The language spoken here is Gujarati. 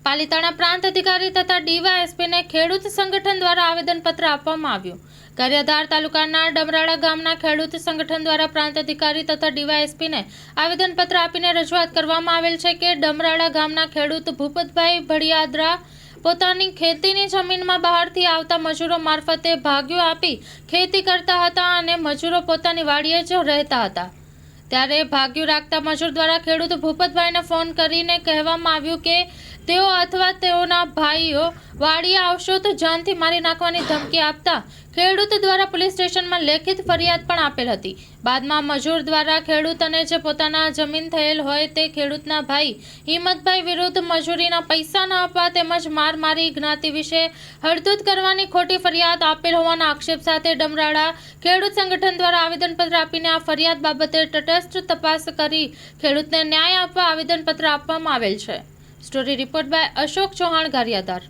પાલિતાણા પ્રાંત અધિકારી તથા ડીવાયએસપીને ખેડૂત સંગઠન દ્વારા આવેદનપત્ર આપવામાં આવ્યું। ગારિયાધાર તાલુકાના ડમરાળા ગામના ખેડૂત સંગઠન દ્વારા પ્રાંત અધિકારી તથા ડીવાયએસપીને આવેદનપત્ર આપીને રજૂઆત કરવામાં આવેલ છે કે ડમરાળા ગામના ખેડૂત ભૂપતભાઈ ભડિયાદરા પોતાની ખેતીની જમીનમાં બહારથી આવતા મજૂરો મારફતે ભાગ્યો આપી ખેતી કરતા હતા અને મજૂરો પોતાની વાડીએ જ રહેતા હતા। ત્યારે ભાગ્યું રાખતા મજૂર દ્વારા ખેડૂત ભૂપતભાઈને ફોન કરીને કહેવામાં આવ્યું કે તેઓ અથવા તેઓના ભાઈઓ વાડીએ આવશો તો જાનથી મારી નાખવાની ધમકી આપતા ખેડૂત દ્વારા પોલીસ સ્ટેશનમાં લેખિત ફરિયાદ પણ આપેલ હતી। બાદમાં મજૂર દ્વારા ખેડૂત અને જે પોતાના જમીન થયેલ હોય તે ખેડૂતના ભાઈ હિંમતભાઈ વિરુદ્ધ મજૂરીના પૈસા ન આપવા તેમજ મારી જ્ઞાતિ વિશે હળધૂત કરવાની ખોટી ફરિયાદ આપેલ હોવાના આક્ષેપ સાથે ડમરાળા ખેડૂત સંગઠન દ્વારા આવેદનપત્ર આપીને આ ફરિયાદ બાબતે તટસ્થ તપાસ કરી ખેડૂતને ન્યાય આપવા આવેદનપત્ર આપવામાં આવેલ છે। Story report by Ashok Chauhan, Gariadhar.